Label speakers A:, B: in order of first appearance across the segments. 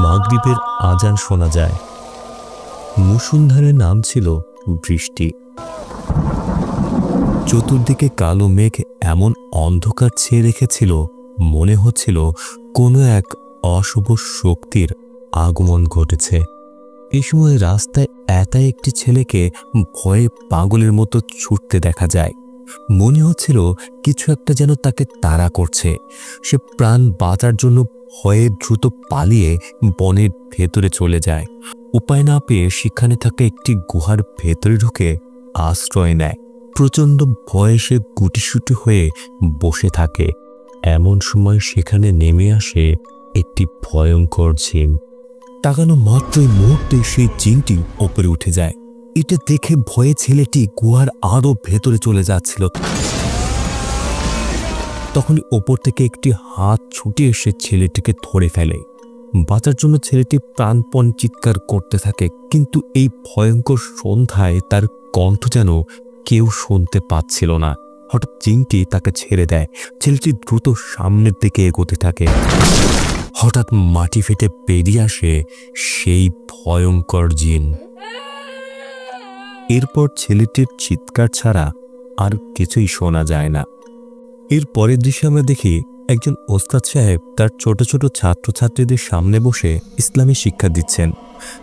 A: মাগরিবের আজান শোনা যায়। মুষলধারে নামছিল বৃষ্টি। চতুর্দিকে কালো মেঘ এমন অন্ধকার ছেয়ে রেখেছিল, মনে হচ্ছিল কোনো এক অশুভ শক্তির আগমন ঘটেছে। এই সময় রাস্তায় একা একটি ছেলেকে ভয়ে পাগলের মতো ছুটতে দেখা যায়। মনে হচ্ছিল কিছু একটা যেন তাকে তাড়া করছে। সে প্রাণ বাঁচার জন্য ভয়ে দ্রুত পালিয়ে বনের ভেতরে চলে যায়। উপায় না পেয়ে সেখানে থাকা একটি গুহার ভেতরে ঢুকে আশ্রয় নেয়। প্রচণ্ড ভয়ে সে গুটিসুটি হয়ে বসে থাকে। এমন সময় সেখানে নেমে আসে একটি ভয়ঙ্কর জিন। তাকানো মাত্রই মুহূর্তে সেই জিনটি ওপরে উঠে যায়। এটা দেখে ভয়ে ছেলেটি গুহার আরো ভেতরে চলে যাচ্ছিল। তখনই ওপর থেকে একটি হাত ছুটে এসে ছেলেটিকে ধরে ফেলে। বাঁচার জন্য ছেলেটি প্রাণপণ চিৎকার করতে থাকে, কিন্তু এই ভয়ঙ্কর সন্ধ্যায় তার কণ্ঠ যেন কেউ শুনতে পাচ্ছিল না। হঠাৎ জিনটি তাকে ছেড়ে দেয়। ছেলেটি দ্রুত সামনের দিকে এগোতে থাকে। হঠাৎ মাটি ফেটে বেরিয়ে আসে সেই ভয়ঙ্কর জিন। এরপর ছেলেটির চিৎকার ছাড়া আর কিছুই শোনা যায় না। এর পরের দৃশ্যে আমরা দেখি একজন ওস্তাদ সাহেব তার ছোট ছোট ছাত্রছাত্রীদের সামনে বসে ইসলামী শিক্ষা দিচ্ছেন।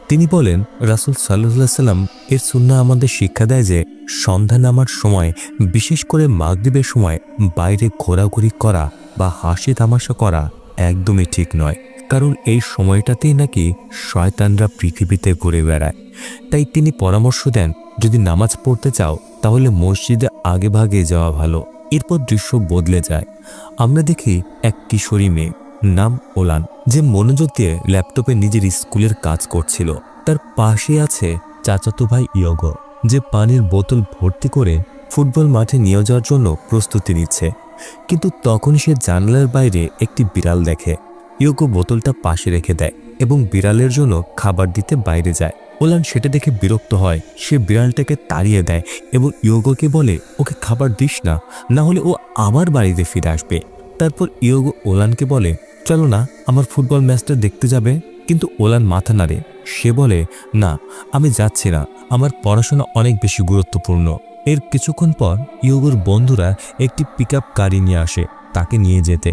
A: তিনি বলেন, রাসূল সাল্লাল্লাহু আলাইহি সাল্লাম এর সুন্নাহ আমাদের শিক্ষা দেয় যে সন্ধ্যা নামার সময়, বিশেষ করে মাগরিবের সময় বাইরে ঘোরাঘুরি করা বা হাসি তামাশা করা একদমই ঠিক নয়, কারণ এই সময়টাতেই নাকি শয়তানরা পৃথিবীতে ঘুরে বেড়ায়। তাই তিনি পরামর্শ দেন, যদি নামাজ পড়তে চাও তাহলে মসজিদে আগে ভাগে যাওয়া ভালো। এরপর দৃশ্য বদলে যায়। আমরা দেখি এক কিশোরী মেয়ে, নাম ওলান, যে মনোযোগ দিয়ে ল্যাপটপে নিজের স্কুলের কাজ করছিল। তার পাশে আছে চাচাতো ভাই ইয়োগো, যে পানির বোতল ভর্তি করে ফুটবল মাঠে নিয়ে যাওয়ার জন্য প্রস্তুতি নিচ্ছে। কিন্তু তখনই সে জানালার বাইরে একটি বিড়াল দেখে। ইয়োগো বোতলটা পাশে রেখে দেয় এবং বিড়ালের জন্য খাবার দিতে বাইরে যায়। ওলান সেটা দেখে বিরক্ত হয়। সে বিড়ালটাকে তাড়িয়ে দেয় এবং ইয়োগোকে বলে, ওকে খাবার দিস না, না হলে ও আবার বাড়িতে ফিরে আসবে। তারপর ইয়োগো ওলানকে বলে, চলো না, আমার ফুটবল ম্যাচটা দেখতে যাবে। কিন্তু ওলান মাথা নাড়ে। সে বলে, না, আমি যাচ্ছি না, আমার পড়াশোনা অনেক বেশি গুরুত্বপূর্ণ। এর কিছুক্ষণ পর ইয়োগোর বন্ধুরা একটি পিকআপ গাড়ি নিয়ে আসে তাকে নিয়ে যেতে।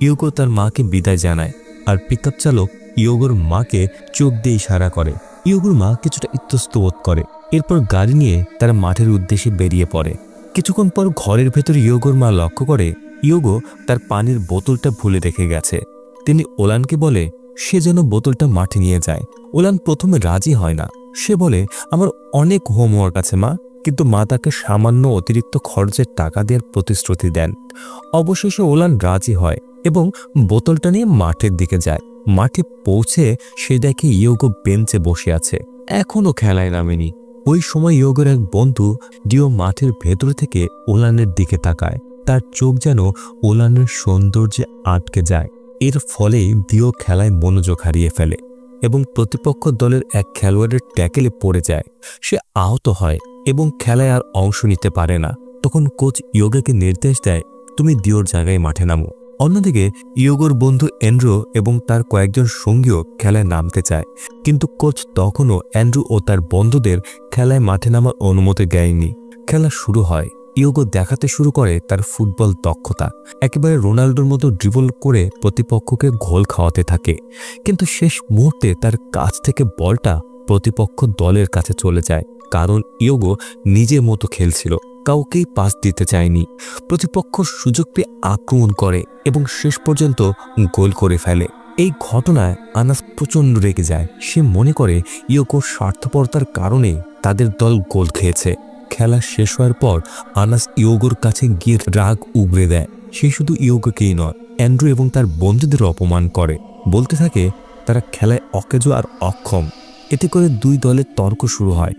A: ইয়োগো তার মাকে বিদায় জানায়, আর পিকআপ চালক ইয়োগোর মাকে চোখ দিয়ে ইশারা করে। ইয়োগোর মা কিছুটা ইতস্তত বোধ করে। এরপর গাড়ি নিয়ে তারা মাঠের উদ্দেশ্যে বেরিয়ে পড়ে। কিছুক্ষণ পর ঘরের ভেতর ইয়োগোর মা লক্ষ্য করে ইয়োগো তার পানির বোতলটা ভুলে রেখে গেছে। তিনি ওলানকে বলে সে যেন বোতলটা মাঠে নিয়ে যায়। ওলান প্রথমে রাজি হয় না। সে বলে, আমার অনেক হোমওয়ার্ক আছে মা। কিন্তু মা তাকে সামান্য অতিরিক্ত খরচের টাকা দেওয়ার প্রতিশ্রুতি দেন। অবশেষে ওলান রাজি হয় এবং বোতলটা নিয়ে মাঠের দিকে যায়। মাঠে পৌঁছে সে দেখে ইয়োগো বেঞ্চে বসে আছে, এখনো খেলায় নামেনি। ওই সময় ইয়োগোর এক বন্ধু ডিও মাঠের ভেতর থেকে ওলানের দিকে তাকায়। তার চোখ যেন ওলানের সৌন্দর্যে আটকে যায়। এর ফলে ডিও খেলায় মনোযোগ হারিয়ে ফেলে এবং প্রতিপক্ষ দলের এক খেলোয়াড়ের ট্যাকেলে পড়ে যায়। সে আহত হয় এবং খেলায় আর অংশ নিতে পারে না। তখন কোচ ইয়োগোকে নির্দেশ দেয়, তুমি ডিওর জায়গায় মাঠে নামো। অন্যদিকে ইয়োগোর বন্ধু অ্যান্ড্রু এবং তার কয়েকজন সঙ্গীও খেলায় নামতে চায়, কিন্তু কোচ তখনও অ্যান্ড্রু ও তার বন্ধুদের খেলায় মাঠে নামার অনুমতি দেয়নি। খেলা শুরু হয়। ইয়োগো দেখাতে শুরু করে তার ফুটবল দক্ষতা। একেবারে রোনাল্ডোর মতো ড্রিবল করে প্রতিপক্ষকে গোল খাওয়াতে থাকে। কিন্তু শেষ মুহূর্তে তার কাছ থেকে বলটা প্রতিপক্ষ দলের কাছে চলে যায়, কারণ ইয়োগো নিজের মতো খেলছিল, কাউকেই পাস দিতে চায়নি। প্রতিপক্ষ সুযোগ পেয়ে আক্রমণ করে এবং শেষ পর্যন্ত গোল করে ফেলে। এই ঘটনায় আনাস প্রচণ্ড রেগে যায়। সে মনে করে ইয়োগোর স্বার্থপরতার কারণে তাদের দল গোল খেয়েছে। খেলা শেষ হওয়ার পর আনাস ইয়োগোর কাছে গিয়ে রাগ উগরে দেয়। সে শুধু ইয়োগোকেই নয়, অ্যান্ড্রু এবং তার বন্ধুদের অপমান করে। বলতে থাকে তারা খেলায় অকেজো আর অক্ষম। এতে করে দুই দলের তর্ক শুরু হয়,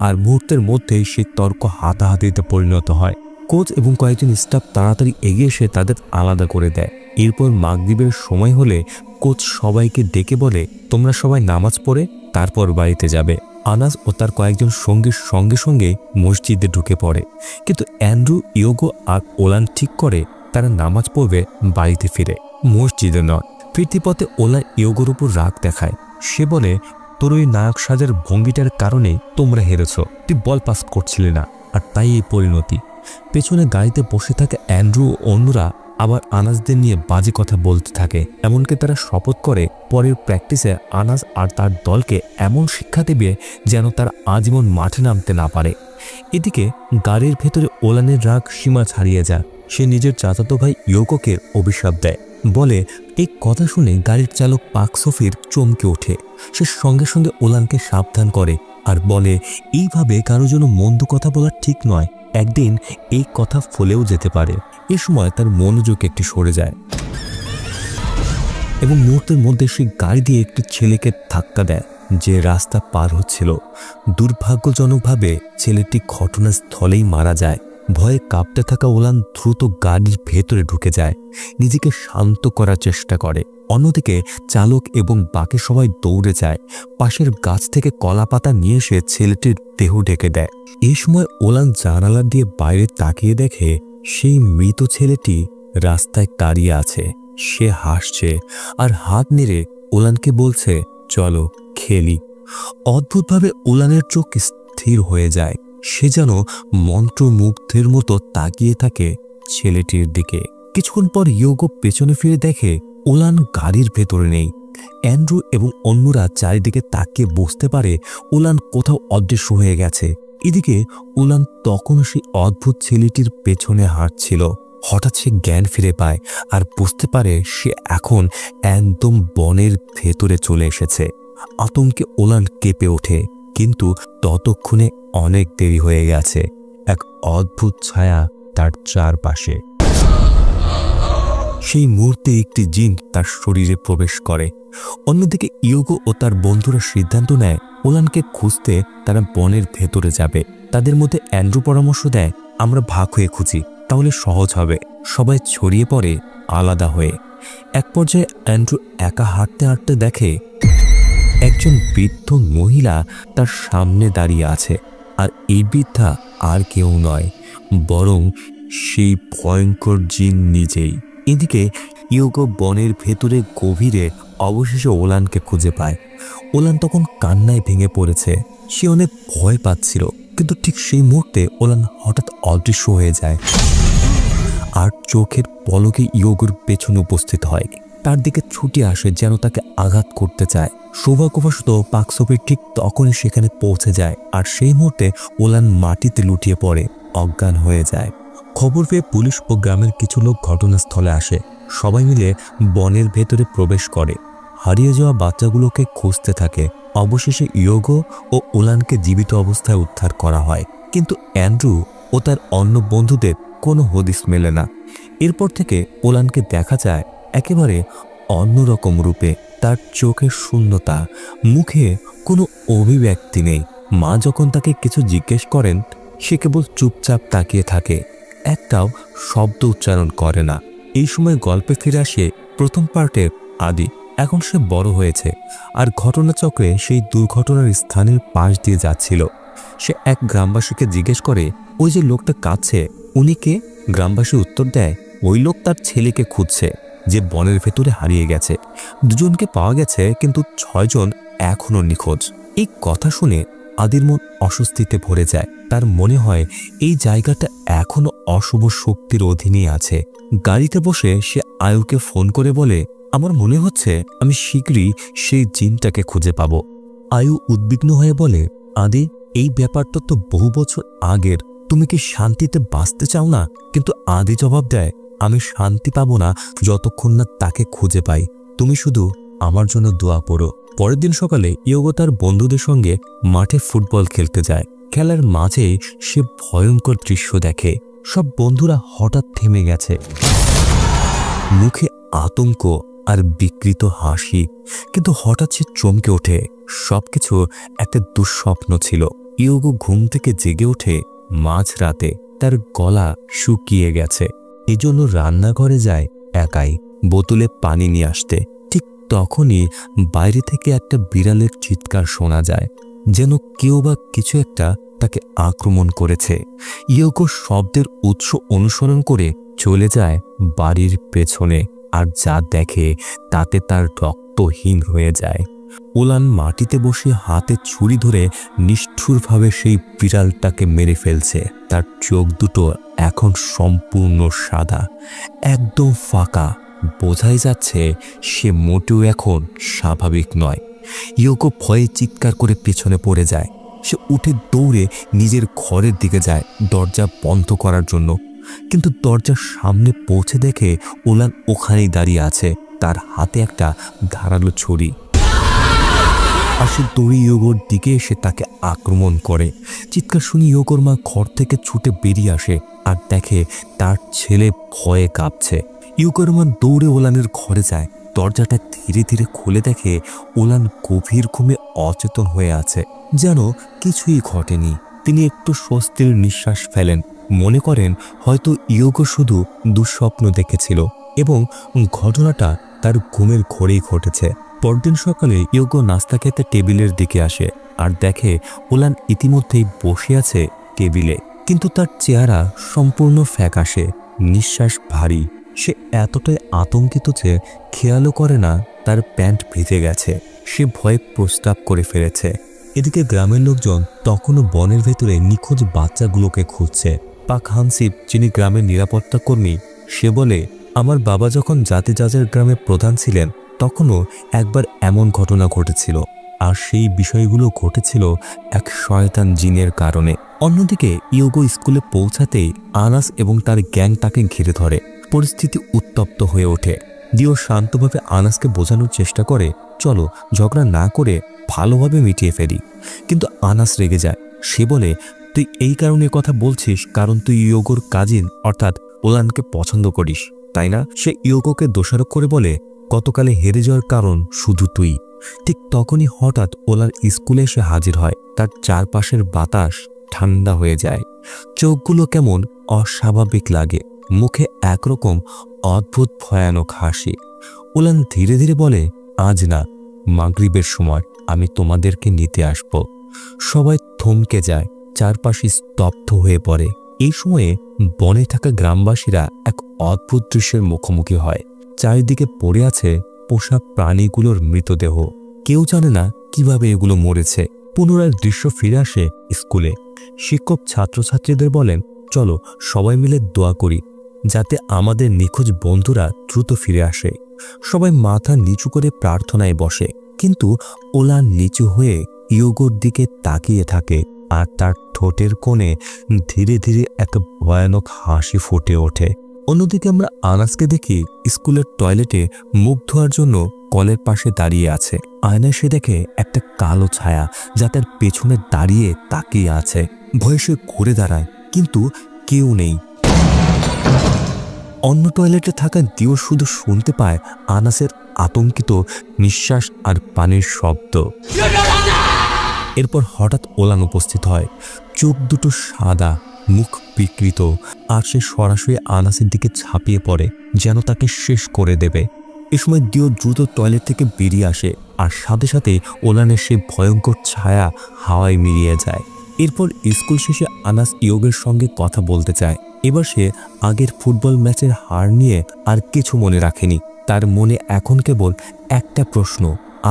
A: আর মুহূর্তের মধ্যেই সেই তর্ক হাতাহাতিতে পরিণত হয়। কোচ এবং কয়েকজন স্টাফ তাড়াতাড়ি এগিয়ে এসে তাদের আলাদা করে দেয়। এরপর মাগরিবের সময় হলে কোচ সবাইকে ডেকে বলে, তোমরা সবাই নামাজ পড়ে তারপর বাড়িতে যাবে। আনাস ও তার কয়েকজন সঙ্গীর সঙ্গে সঙ্গে মসজিদে ঢুকে পড়ে। কিন্তু অ্যান্ড্রু, ইয়োগো আর ওলান ঠিক করে তারা নামাজ পড়বে বাড়িতে ফিরে, মসজিদে নয়। ফিরতি পথে ওলান ইয়োগোর উপর রাগ দেখায়। সে বলে, তোর ওই নায়ক সাজার ভঙ্গিটার কারণে তোমরা হেরেছ, তুই বল পাস করছিলি না, আর তাই এই পরিণতি। পেছনে গাড়িতে বসে থাকে অ্যান্ড্রু ও অন্যরা আবার আনাসদের নিয়ে বাজে কথা বলতে থাকে। এমনকি তারা শপথ করে পরের প্র্যাকটিসে আনাস আর তার দলকে এমন শিক্ষা দেবে যেন তার আজীবন মাঠে নামতে না পারে। এদিকে গাড়ির ভেতরে ওলানের রাগ সীমা ছাড়িয়ে যায়। সে নিজের চাচাতো ভাই ইয়োগোকে অভিশাপ দেয়, বলে এই কথা শুনে গাড়ির চালক পাক সোফির চমকে ওঠে। সে সঙ্গে সঙ্গে ওলানকে সাবধান করে আর বলে, এইভাবে কারো জন্য মন্দ কথা বলা ঠিক নয়, একদিন এই কথা ফলেও যেতে পারে। এ সময় তার মনোযোগ একটু সরে যায় এবং মুহূর্তের মধ্যে সে গাড়ি দিয়ে একটি ছেলেকে ধাক্কা দেয় যে রাস্তা পার হচ্ছিল। দুর্ভাগ্যজনকভাবে ছেলেটি ঘটনাস্থলেই মারা যায়। ভয়ে কাঁপতে থাকা ওলান দ্রুত গাড়ির ভেতরে ঢুকে যায়, নিজেকে শান্ত করার চেষ্টা করে। অন্যদিকে চালক এবং বাকি সবাই দৌড়ে যায়, পাশের গাছ থেকে কলা পাতা নিয়ে এসে ছেলেটির দেহ ঢেকে দেয়। এই সময় ওলান জানালা দিয়ে বাইরে তাকিয়ে দেখে সেই মৃত ছেলেটি রাস্তায় দাঁড়িয়ে আছে। সে হাসছে আর হাত নেড়ে ওলানকে বলছে, চলো খেলি। অদ্ভুতভাবে ওলানের চোখ স্থির হয়ে যায়। সে যেন মন্ত্রমুগ্ধের মতো তাকিয়ে থাকে ছেলেটির দিকে। কিছুক্ষণ পর ইয়োগো পেছনে ফিরে দেখে ওলান গাড়ির ভেতরে নেই। অ্যান্ড্রু এবং অন্যরা চারিদিকে তাকিয়ে বুঝতে পারে ওলান কোথাও অদৃশ্য হয়ে গেছে। এদিকে ওলান তখনও সেই অদ্ভুত ছেলেটির পেছনে হাঁটছিল। হঠাৎ সে জ্ঞান ফিরে পায় আর বুঝতে পারে সে এখন একদম বনের ভেতরে চলে এসেছে। আতঙ্কে ওলান কেঁপে ওঠে, কিন্তু ততক্ষণে অনেক দেরি হয়ে গেছে। এক অদ্ভুত ছায়া তার চারপাশে। সেই মুহূর্তে একটি জিন তার শরীরে প্রবেশ করে। অন্যদিকে ইয়োগো ও তার বন্ধুরা সিদ্ধান্ত নেয় ওলানকে খুঁজতে তারা বনের ভেতরে যাবে। তাদের মধ্যে অ্যান্ড্রু পরামর্শ দেয়, আমরা ভাগ হয়ে খুঁজি, তাহলে সহজ হবে। সবাই ছড়িয়ে পড়ে আলাদা হয়ে। এক পর্যায়ে অ্যান্ড্রু একা হাঁটতে হাঁটতে দেখে একজন বৃদ্ধ মহিলা তার সামনে দাঁড়িয়ে আছে। আর এই বৃদ্ধা আর কেউ নয়, বরং সেই ভয়ঙ্কর জিন নিজেই। এদিকে ইয়োগো বনের ভেতরে গভীরে অবশেষে ওলানকে খুঁজে পায়। ওলান তখন কান্নায় ভেঙে পড়েছে। সে অনেক ভয় পাচ্ছিল, কিন্তু ঠিক সেই মুহূর্তে ওলান হঠাৎ অদৃশ্য হয়ে যায় আর চোখের পলকে ইয়োগোর পেছনে উপস্থিত হয়। তার দিকে ছুটে আসে যেন তাকে আঘাত করতে চায়। সৌভাগ্যবশত পাকসোফির ঠিক তখনই সেখানে পৌঁছে যায় আর সেই মুহূর্তে ওলান মাটিতে লুটিয়ে পড়ে অজ্ঞান হয়ে যায়। খবর পেয়ে পুলিশ ও গ্রামের কিছু লোক ঘটনাস্থলে আসে। সবাই মিলে বনের ভেতরে প্রবেশ করে, হারিয়ে যাওয়া বাচ্চাগুলোকে খুঁজতে থাকে। অবশেষে ইয়োগো ও ওলানকে জীবিত অবস্থায় উদ্ধার করা হয়, কিন্তু অ্যান্ড্রু ও তার অন্য বন্ধুদের কোনো হদিস মেলে না। এরপর থেকে ওলানকে দেখা যায় একেবারে অন্যরকম রূপে। তার চোখের শূন্যতা, মুখে কোনো অভিব্যক্তি নেই। মা যখন তাকে কিছু জিজ্ঞেস করেন সে কেবল চুপচাপ তাকিয়ে থাকে, একটাও শব্দ উচ্চারণ করে না। এই সময় গল্পে ফিরে আসে প্রথম পার্টের আদি। এখন সে বড় হয়েছে আর ঘটনাচক্রে সেই দুর্ঘটনার স্থানের পাশ দিয়ে যাচ্ছিল। সে এক গ্রামবাসীকে জিজ্ঞেস করে, ওই যে লোকটা কাঁদছে উনি কে? গ্রামবাসী উত্তর দেয়, ওই লোক তার ছেলেকে খুঁজছে যে বনের ভেতরে হারিয়ে গেছে। দুজনকে পাওয়া গেছে, কিন্তু 6 জন এখনো নিখোঁজ। এই কথা শুনে আদির মন অস্বস্তিতে ভরে যায়। তার মনে হয় এই জায়গাটা এখনো অশুভ শক্তির অধীনেই আছে। গাড়িতে বসে সে আয়ুকে ফোন করে বলে, আমার মনে হচ্ছে আমি শীঘ্রই সেই জিনটাকে খুঁজে পাবো। আয়ু উদ্বিগ্ন হয়ে বলে, আদি, এই ব্যাপারটা তো বহু বছর আগের, তুমি কি শান্তিতে বাঁচতে চাও না? কিন্তু আদি জবাব দেয়, আমি শান্তি পাবো না যতক্ষণ না তাকে খুঁজে পাই। তুমি শুধু আমার জন্য দোয়া করো। পরের দিন সকালে ইয়োগো তার বন্ধুদের সঙ্গে মাঠে ফুটবল খেলতে যায়। খেলার মাঝে সে ভয়ঙ্কর দৃশ্য দেখে। সব বন্ধুরা হঠাৎ থেমে গেছে, মুখে আতঙ্ক আর বিকৃত হাসি। কিন্তু হঠাৎ সে চমকে ওঠে। সবকিছু একটা দুঃস্বপ্ন ছিল। ইয়োগো ঘুম থেকে জেগে ওঠে মাঝরাতে। তার গলা শুকিয়ে গেছে, এজন্য রান্নাঘরে যায় একাই বোতলে পানি নিয়ে আসতে। ঠিক তখনই বাইরে থেকে একটা বিড়ালের চিৎকার শোনা যায়, যেন কেউ বা কিছু একটা তাকে আক্রমণ করেছে। ইয়োগো শব্দের উৎস অনুসরণ করে চলে যায় বাড়ির পেছনে। আর যা দেখে তাতে তার রক্তহীন হয়ে যায়। ওলান মাটিতে বসে হাতে ছুরি ধরে নিষ্ঠুরভাবে সেই বিড়ালটাকে মেরে ফেলছে। তার চোখ দুটো এখন সম্পূর্ণ সাদা, একদম ফাঁকা। বোঝাই যাচ্ছে সে মোটেও এখন স্বাভাবিক নয়। ইয়োগো ভয়ে চিৎকার করে পেছনে পড়ে যায়। সে উঠে দৌড়ে নিজের ঘরের দিকে যায় দরজা বন্ধ করার জন্য, কিন্তু দরজার সামনে পৌঁছে দেখে ওলান ওখানেই দাঁড়িয়ে আছে, তার হাতে একটা ধারালো ছুরি। আর সে দৌড়ে ইয়োগোর দিকে এসে তাকে আক্রমণ করে। চিৎকার শুনে ইয়োগোর মা ঘর থেকে ছুটে বেরিয়ে আসে আর দেখে তার ছেলে ভয়ে কাঁপছে। ইয়োগোর মা দৌড়ে ওলানের ঘরে যায়, দরজাটা ধীরে ধীরে খুলে দেখে ওলান গভীর ঘুমে অচেতন হয়ে আছে, যেন কিছুই ঘটেনি। তিনি একটু স্বস্তির নিঃশ্বাস ফেলেন, মনে করেন হয়তো ইয়োগো শুধু দুঃস্বপ্ন দেখেছিল এবং ঘটনাটা তার ঘুমের ঘোরেই ঘটেছে। পরদিন সকালে ইয়োগো নাস্তা খেতে টেবিলের দিকে আসে আর দেখে ওলান ইতিমধ্যেই বসে আছে টেবিলে, কিন্তু তার চেহারা সম্পূর্ণ ফ্যাকাশে, নিঃশ্বাস ভারী। সে এতটাই আতঙ্কিত যে খেয়ালও করে না তার প্যান্ট ভিজে গেছে। সে ভয়ে প্রস্রাব করে ফেলেছে। এদিকে গ্রামের লোকজন তখনও বনের ভেতরে নিখোঁজ বাচ্চাগুলোকে খুঁজছে। পাক হানসিব, যিনি গ্রামের নিরাপত্তা কর্মী, সে বলে, আমার বাবা যখন জাতিজাজের গ্রামে প্রধান ছিলেন তখনও একবার এমন ঘটনা ঘটেছিল, আর সেই বিষয়গুলো ঘটেছিল এক শয়তান জিনের কারণে। অন্যদিকে ইয়োগো স্কুলে পৌঁছাতেই আনাস এবং তার গ্যাং তাকে ঘিরে ধরে। পরিস্থিতি উত্তপ্ত হয়ে ওঠে। দিও শান্তভাবে আনাসকে বোঝানোর চেষ্টা করে, চলো ঝগড়া না করে ভালোভাবে মিটিয়ে ফেলি, কিন্তু আনাস রেগে যায়। সে বলে, তুই এই কারণে কথা বলছিস কারণ তুই ইয়োগোর কাজিন অর্থাৎ ওলানকে পছন্দ করিস, তাই না? সে ইয়োগোকে দোষারোপ করে বলে, গতকালে হেরে যাওয়ার কারণ শুধু তুই। ঠিক তখনই হঠাৎ ওলান স্কুলে এসে হাজির হয়। তার চারপাশের বাতাস ঠান্ডা হয়ে যায়, চোখগুলো কেমন অস্বাভাবিক লাগে, মুখে একরকম অদ্ভুত ভয়ানক হাসি। ওলান ধীরে ধীরে বলে, আজ না, মাগরিবের সময় আমি তোমাদেরকে নিতে আসব। সবাই থমকে যায়, চারপাশে স্তব্ধ হয়ে পড়ে। এই সময়ে বনে থাকা গ্রামবাসীরা এক অদ্ভুত দৃশ্যের মুখোমুখি হয়। চারিদিকে পড়ে আছে পোষা প্রাণীগুলোর মৃতদেহ। কেউ জানে না কিভাবে এগুলো মরেছে। পুনরায় দৃশ্য ফিরে আসে স্কুলে। শিক্ষক ছাত্রছাত্রীদের বলেন, চলো সবাই মিলে দোয়া করি যাতে আমাদের নিখোঁজ বন্ধুরা দ্রুত ফিরে আসে। সবাই মাথা নিচু করে প্রার্থনায় বসে, কিন্তু ওলান নিচু হয়ে ইয়োগোর দিকে তাকিয়ে থাকে আর তার ঠোঁটের কোণে ধীরে ধীরে এক ভয়ানক হাসি ফুটে ওঠে। অন্যদিকে আমরা আনাসকে দেখি স্কুলের টয়লেটে মুখ ধোয়ার জন্য কলের পাশে দাঁড়িয়ে আছে। আয়নায় সে দেখে একটা কালো ছায়া যা তার পেছনে দাঁড়িয়ে তাকিয়ে আছে। ভয়ে সে ঘুরে দাঁড়ায়, কিন্তু কেউ নেই। অন্য টয়লেটে থাকা দিও শুধু শুনতে পায় আনাসের আতঙ্কিত নিঃশ্বাস আর পানির শব্দ। এরপর হঠাৎ ওলান উপস্থিত হয়, চোখ দুটো সাদা, মুখ বিকৃত, আর সে সরাসরি আনাসের দিকে ঝাঁপিয়ে পড়ে যেন তাকে শেষ করে দেবে। এ সময় দিও দ্রুত টয়লেট থেকে বেরিয়ে আসে আর সাথে সাথে ওলানের সেই ভয়ঙ্কর ছায়া হাওয়ায় মিলিয়ে যায়। এরপর স্কুল শেষে আনাস ইয়োগের সঙ্গে কথা বলতে চায়। এবার সে আগের ফুটবল ম্যাচের হার নিয়ে আর কিছু মনে রাখেনি। তার মনে এখন কেবল একটা প্রশ্ন,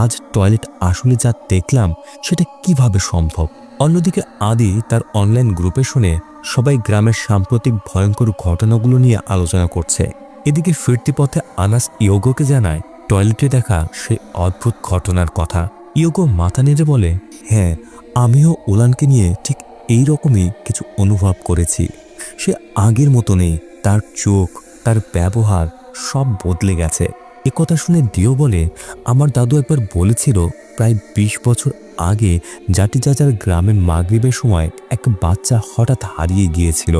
A: আজ টয়লেট আসলে যা দেখলাম সেটা কিভাবে সম্ভব? অন্যদিকে আদি তার অনলাইন গ্রুপে শুনে সবাই গ্রামের সাম্প্রতিক ভয়ঙ্কর ঘটনাগুলো নিয়ে আলোচনা করছে। এদিকে ফিরতি পথে আনাস ইয়োগোকে জানায় টয়লেটে দেখা সেই অদ্ভুত ঘটনার কথা। ইয়োগো মাথা নেড়ে বলে, হ্যাঁ, আমিও ওলানকে নিয়ে ঠিক এই রকমই কিছু অনুভব করেছি। সে আগের মতো নেই, তার চোখ, তার ব্যবহার সব বদলে গেছে। একথা শুনে দিও বলে, আমার দাদু একবার বলেছিল প্রায় 20 বছর আগে জাতিজাজার গ্রামের মাগরিবের সময় এক বাচ্চা হঠাৎ হারিয়ে গিয়েছিল।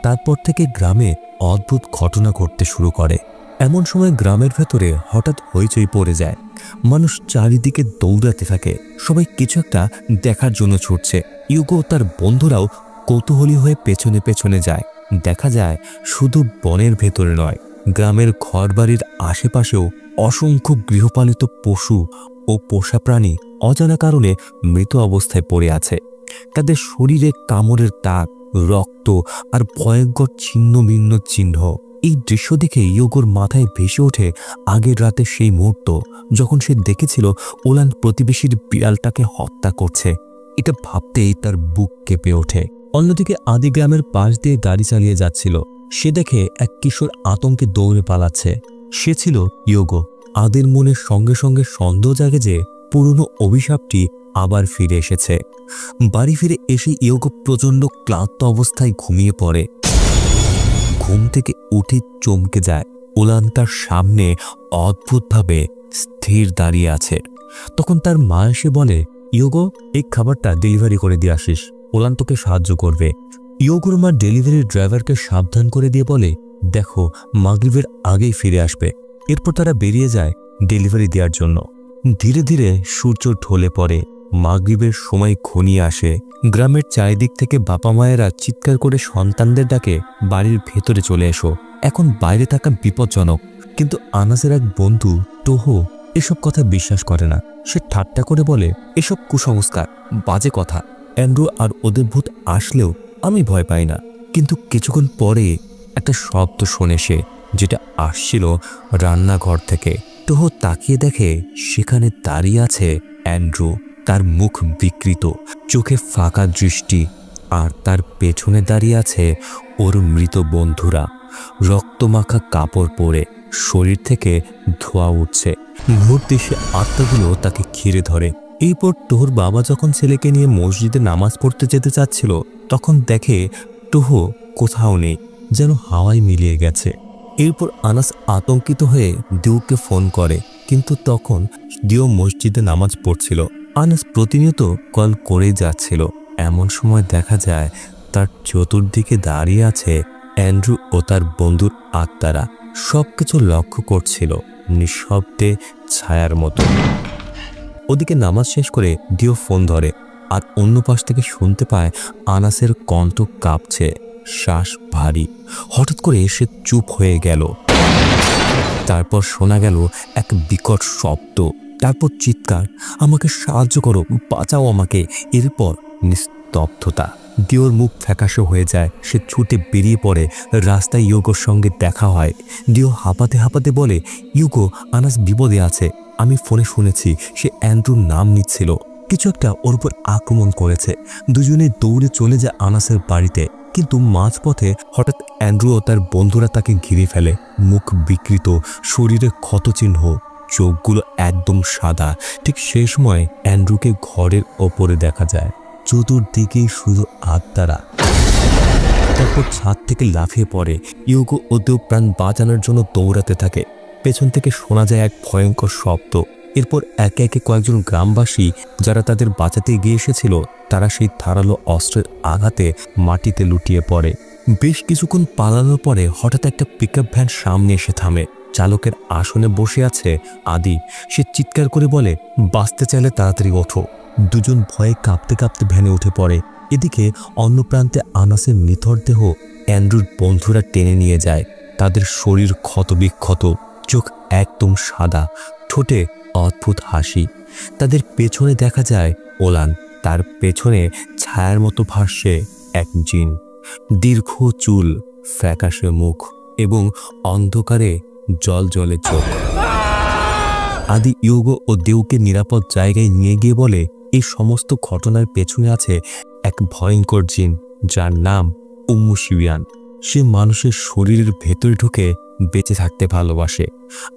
A: তারপর থেকে গ্রামে অদ্ভুত ঘটনা ঘটতে শুরু করে। এমন সময় গ্রামের ভেতরে হঠাৎ হইচই পড়ে যায়। মানুষ চারিদিকে দৌড়াতে থাকে, সবাই কিছু একটা দেখার জন্য ছুটছে। ইয়োগো ও তার বন্ধুরাও কৌতূহলী হয়ে পেছনে পেছনে যায়। দেখা যায় শুধু বনের ভেতরে নয়, গ্রামের ঘরবাড়ির আশেপাশেও অসংখ্য গৃহপালিত পশু ও পোষা প্রাণী অজানা কারণে মৃত অবস্থায় পড়ে আছে। তাদের শরীরে কামড়ের দাগ, রক্ত আর ভয়ঙ্কর ছিন্ন ভিন্ন চিহ্ন। এই দৃশ্য দেখে ইয়োগোর মাথায় ভেসে ওঠে আগের রাতে সেই মুহূর্ত যখন সে দেখেছিল ওলান প্রতিবেশীর বিড়ালটাকে হত্যা করছে। এটা ভাবতেই তার বুক কেঁপে ওঠে। অন্যদিকে আদি গ্রামের পাশ দিয়ে গাড়ি চালিয়ে যাচ্ছিল। সে দেখে এক কিশোর আতঙ্কে দৌড়ে পালাচ্ছে। সে ছিল ইয়োগো। আদির মনের সঙ্গে সঙ্গে সন্দেহ জাগে যে পুরনো অভিশাপটি আবার ফিরে এসেছে। বাড়ি ফিরে এসে ইয়োগো প্রচণ্ড ক্লান্ত অবস্থায় ঘুমিয়ে পড়ে। ঘুম থেকে উঠে চমকে যায়, ওলান তার সামনে অদ্ভুতভাবে স্থির দাঁড়িয়ে আছে। তখন তার মা এসে বলে, ইয়োগো, এই খাবারটা ডেলিভারি করে দিয়ে আসিস, ওলান তোকে সাহায্য করবে। ইয়োগোর মা ডেলিভারি ড্রাইভারকে সাবধান করে দিয়ে বলে, দেখো মাগরিবের আগেই ফিরে আসবে। এরপর তারা বেরিয়ে যায় ডেলিভারি দেওয়ার জন্য। ধীরে ধীরে সূর্য ঢলে পড়ে। মাগরিবের সময় ঘনিয়ে আসে। গ্রামের চারিদিক থেকে বাবা মায়েরা চিৎকার করে সন্তানদের ডাকে, বাড়ির ভেতরে চলে এসো, এখন বাইরে থাকা বিপজ্জনক। কিন্তু আনাসের এক বন্ধু টোহো এসব কথা বিশ্বাস করে না। সে ঠাট্টা করে বলে, এসব কুসংস্কার, বাজে কথা। অ্যান্ড্রু আর ওদের ভূত আসলেও আমি ভয় পাই না। কিন্তু কিছুক্ষণ পরে একটা শব্দ শোনে সে, যেটা আসছিল রান্নাঘর থেকে। টোহো তাকিয়ে দেখে সেখানে দাঁড়িয়ে আছে অ্যান্ড্রু। তার মুখ বিকৃত, চোখে ফাঁকা দৃষ্টি, আর তার পেছনে দাঁড়িয়ে আছে ওর মৃত বন্ধুরা, রক্তমাখা কাপড় পরে, শরীর থেকে ধোঁয়া উঠছে। মুহূর্তে সে আত্মাগুলো তাকে ঘিরে ধরে। এরপর টোহর বাবা যখন ছেলেকে নিয়ে মসজিদে নামাজ পড়তে যেতে চাচ্ছিল, তখন দেখে টোহো কোথাও নেই, যেন হাওয়ায় মিলিয়ে গেছে। এরপর আনাস আতঙ্কিত হয়ে দিউকে ফোন করে, কিন্তু তখন দিউ মসজিদে নামাজ পড়ছিল। আনাস প্রতিনিয়ত কল করেই যাচ্ছিল। এমন সময় দেখা যায় তার চতুর্দিকে দাঁড়িয়ে আছে অ্যান্ড্রু ও তার বন্ধুর আত্মারা। সবকিছু লক্ষ্য করছিল নিঃশব্দে, ছায়ার মতো। ওদিকে নামাজ শেষ করে দিও ফোন ধরে, আর অন্য পাশ থেকে শুনতে পায় আনাসের কণ্ঠ কাঁপছে, শ্বাস ভারী। হঠাৎ করে সে চুপ হয়ে গেল। তারপর শোনা গেল এক বিকট শব্দ, তারপর চিৎকার, আমাকে সাহায্য করো, বাঁচাও আমাকে। এরপর নিস্তব্ধতা। দিওর মুখ ফ্যাকাশে হয়ে যায়। সে ছুটে বেরিয়ে পড়ে। রাস্তায় ইয়োগোর সঙ্গে দেখা হয়। দিও হাঁপাতে হাঁপাতে বলে, ইয়োগো, আনাস বিপদে আছে। আমি ফোনে শুনেছি সে অ্যান্ড্রুর নাম নিচ্ছিল। কিছু একটা ওর উপর আক্রমণ করেছে। দুজনে দৌড়ে চলে যায় আনাসের বাড়িতে। কিন্তু মাঝপথে হঠাৎ অ্যান্ড্রু ও তার বন্ধুরা তাকে ঘিরে ফেলে। মুখ বিকৃত, শরীরে ক্ষতচিহ্ন, চোখগুলো একদম সাদা। ঠিক সেই সময় অ্যান্ড্রুকে ঘরের ওপরে দেখা যায়। চতুর্দিকেই শুধু আত্মারা। তারপর ছাদ থেকে লাফিয়ে পড়ে। ইয়োগো ওদের প্রাণ বাঁচানোর জন্য দৌড়াতে থাকে। পেছন থেকে শোনা যায় এক ভয়ঙ্কর শব্দ। এরপর একে একে কয়েকজন গ্রামবাসী যারা তাদের বাঁচাতে গিয়ে এসেছিল, তারা সেই ধারালো অস্ত্রের আঘাতে মাটিতে লুটিয়ে পড়ে। বেশ কিছুক্ষণ পালানোর পরে হঠাৎ একটা পিকআপ ভ্যান সামনে এসে থামে। চালকের আসনে বসে আছে আদি। সে চিৎকার করে বলে, বাঁচতে চাইলে তাড়াতাড়ি ওঠো। দুজন ভয়ে কাঁপতে কাঁপতে ভ্যানে উঠে পড়ে। এদিকে অন্য প্রান্তে আনাসের নিথর দেহ অ্যান্ড্রুর বন্ধুরা টেনে নিয়ে যায়। তাদের শরীর ক্ষতবিক্ষত, চোখ একদম সাদা, ঠোঁটে অদ্ভুত হাসি। তাদের পেছনে দেখা যায় ওলান। তার পেছনে ছায়ার মতো ভাসছে এক জিন। দীর্ঘ চুল, ফ্যাকাশে মুখ এবং অন্ধকারে জলজলে চোখ। আদি ইয়োগো ও দেউকে নিরাপদ জায়গায় নিয়ে গিয়ে বলে, এই সমস্ত ঘটনার পেছনে আছে এক ভয়ঙ্কর জিন, যার নাম উম্মু শিবিয়ান। সে মানুষের শরীরের ভেতরে ঢুকে বেঁচে থাকতে ভালোবাসে।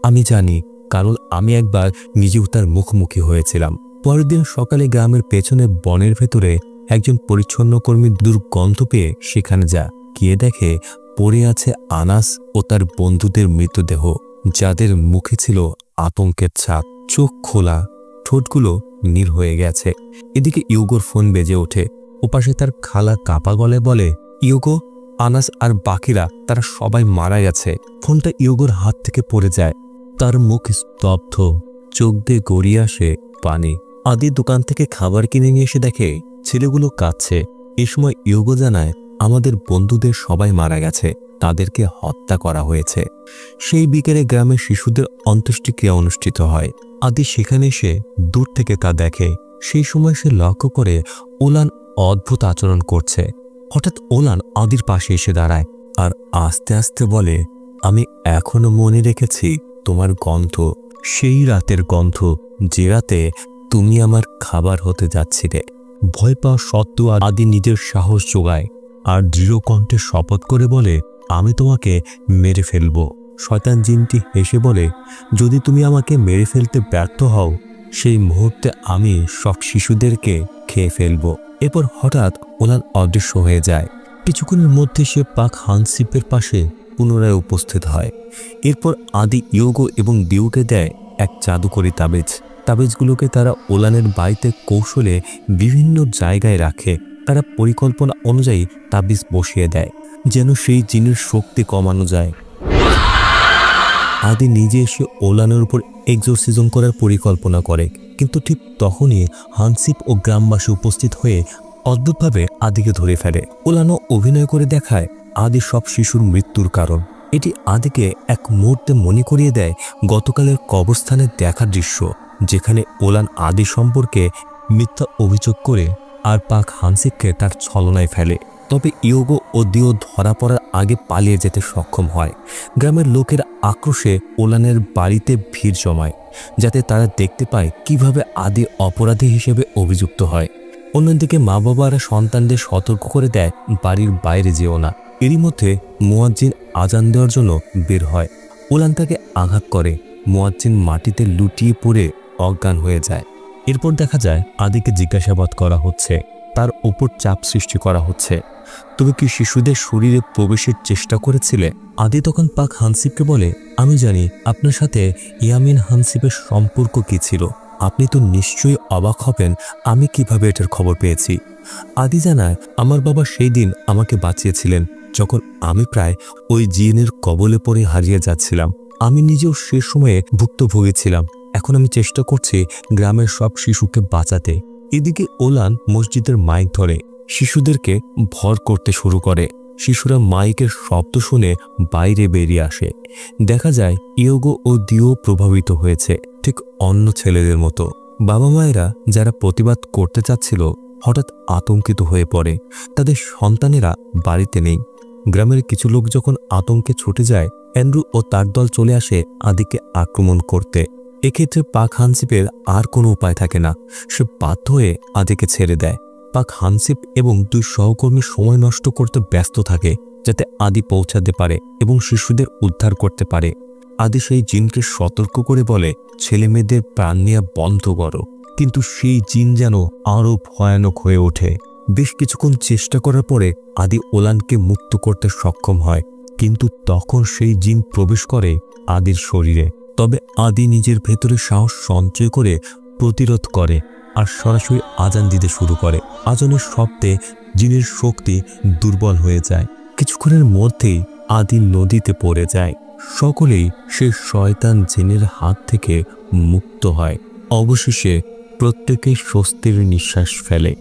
A: আমি জানি, কারণ আমি একবার নিজেও তার মুখোমুখি হয়েছিলাম। পরের দিন সকালে গ্রামের পেছনে বনের ভেতরে একজন পরিচ্ছন্ন কর্মী দুর্গন্ধ পেয়ে সেখানে গিয়ে দেখে পড়ে আছে আনাস ও তার বন্ধুদের মৃতদেহ, যাদের মুখে ছিল আতঙ্কের ছাপ। চোখ খোলা, ঠোঁটগুলো নীল হয়ে গেছে। এদিকে ইয়োগোর ফোন বেজে ওঠে। ওপাশে তার খালা কাপা গলায় বলে, ইয়োগো, আনাস আর বাকিরা তারা সবাই মারা গেছে। ফোনটা ইয়োগোর হাত থেকে পড়ে যায়। তার মুখ স্তব্ধ, চোখ দিয়ে গড়িয়ে আসে পানি। আদি দোকান থেকে খাবার কিনে নিয়ে এসে দেখে ছেলেগুলো কাঁদছে। এ সময় ইয়োগো জানায়, আমাদের বন্ধুদের সবাই মারা গেছে, তাদেরকে হত্যা করা হয়েছে। সেই বিকেলে গ্রামের শিশুদের অন্ত্যেষ্টিক্রিয়া অনুষ্ঠিত হয়। আদি সেখানে এসে দূর থেকে তা দেখে। সেই সময় সে লক্ষ্য করে ওলান অদ্ভুত আচরণ করছে। হঠাৎ ওলান আদির পাশে এসে দাঁড়ায় আর আস্তে আস্তে বলে, আমি এখনো মনে রেখেছি তোমার গন্ধ, সেই রাতের গন্ধ যে রাতে তুমি আমার খাবার হতে যাচ্ছিলে। ভয় পাওয়া সত্ত্বেও আদি নিজের সাহস জোগায় আর দৃঢ় কণ্ঠে শপথ করে বলে, আমি তোমাকে মেরে ফেলব। শয়তান জিনটি হেসে বলে, যদি তুমি আমাকে মেরে ফেলতে ব্যর্থ হও, সেই মুহূর্তে আমি সব শিশুদেরকে খেয়ে ফেলব। এরপর হঠাৎ ওলান অদৃশ্য হয়ে যায়। কিছুক্ষণের মধ্যে সে পাক হানসিপের পাশে পুনরায় উপস্থিত হয়। এরপর আদি ইয়োগো এবং দিউকে দেয় এক জাদুকরী তাবিজ। তাবিজগুলোকে তারা ওলানের বাড়িতে কৌশলে বিভিন্ন জায়গায় রাখে। তারা পরিকল্পনা অনুযায়ী তাবিজ বসিয়ে দেয় যেন সেই জিনের শক্তি কমানো যায়। আদি নিজে এসে ওলানের উপর এক্সোরসিজম করার পরিকল্পনা করে, কিন্তু ঠিক তখনই হানসিপ ও গ্রামবাসী উপস্থিত হয়ে অদ্ভুতভাবে আদিকে ধরে ফেলে। ওলানো অভিনয় করে দেখায় আদি সব শিশুর মৃত্যুর কারণ। এটি আদিকে এক মুহূর্তে মনে করিয়ে দেয় গতকালের কবরস্থানে দেখার দৃশ্য, যেখানে ওলান আদি সম্পর্কে মিথ্যা অভিযোগ করে আর পাক হানসিপকে তার ছলনায় ফেলে। তবে ইয়োগো ও দিও ধরা পড়ার আগে পালিয়ে যেতে সক্ষম হয়। গ্রামের লোকের আক্রোশে ওলানের বাড়িতে ভিড় জমায়, যাতে তারা দেখতে পায় কিভাবে আদি অপরাধী হিসেবে অভিযুক্ত হয়। অন্যদিকে মা বাবারা সন্তানদের সতর্ক করে দেয়, বাড়ির বাইরে যেও না। এরই মধ্যে মুয়াজ্জিন আজান দেওয়ার জন্য বের হয়। ওলান তাকে আঘাত করে। মুয়াজ্জিন মাটিতে লুটিয়ে পড়ে অজ্ঞান হয়ে যায়। এরপর দেখা যায় আদিকে জিজ্ঞাসাবাদ করা হচ্ছে, তার উপর চাপ সৃষ্টি করা হচ্ছে। তুমি কি শিশুদের শরীরে প্রবেশের চেষ্টা করেছিলে? আদি তখন পাক হানসিপকে বলে, আমি জানি আপনার সাথে ইয়ামিন হানসিপের সম্পর্ক কি ছিল। আপনি তো নিশ্চয়ই অবাক হবেন আমি কিভাবে এটার খবর পেয়েছি। আদি জানায়, আমার বাবা সেই দিন আমাকে বাঁচিয়েছিলেন যখন আমি প্রায় ওই জিনের কবলে পড়ে হারিয়ে যাচ্ছিলাম। আমি নিজেও সে সময়ে ভুক্তভোগী ছিলাম। এখন আমি চেষ্টা করছি গ্রামের সব শিশুকে বাঁচাতে। এদিকে ওলান মসজিদের মাইক ধরে শিশুদেরকে ভর করতে শুরু করে। শিশুরা মাইকের শব্দ শুনে বাইরে বেরিয়ে আসে। দেখা যায় ইয়োগো ও দিও প্রভাবিত হয়েছে, ঠিক অন্য ছেলেদের মতো। বাবা মায়েরা যারা প্রতিবাদ করতে চাচ্ছিল হঠাৎ আতঙ্কিত হয়ে পড়ে। তাদের সন্তানেরা বাড়িতে নেই। গ্রামের কিছু লোক যখন আতঙ্কে ছুটে যায়, অ্যান্ড্রু ও তার দল চলে আসে আদিকে আক্রমণ করতে। এক্ষেত্রে পাক হানসিপের আর কোনো উপায় থাকে না। সে বাধ্য হয়ে আদিকে ছেড়ে দেয়। পাক হানসিপ এবং দুই সহকর্মী সময় নষ্ট করতে ব্যস্ত থাকে, যাতে আদি পৌঁছাতে পারে এবং শিশুদের উদ্ধার করতে পারে। আদি সেই জিনকে সতর্ক করে বলে, ছেলে মেয়েদের প্রাণ নেওয়া বন্ধ করো। কিন্তু সেই জিন যেন আরও ভয়ানক হয়ে ওঠে। বেশ কিছুক্ষণ চেষ্টা করার পরে আদি ওলানকে মুক্ত করতে সক্ষম হয়, কিন্তু তখন সেই জিন প্রবেশ করে আদির শরীরে। তবে আদি নিজের ভেতরে সাহস সঞ্চয় করে প্রতিরোধ করে আর সরাসরি আজান দিতে শুরু করে। আজানের শব্দে জিনের শক্তি দুর্বল হয়ে যায়। কিছুক্ষণের মধ্যেই আদি নদীতে পড়ে যায়। সকলেই সে শয়তান জিনের হাত থেকে মুক্ত হয়। অবশেষে প্রত্যেকেই স্বস্তির নিঃশ্বাস ফেলে।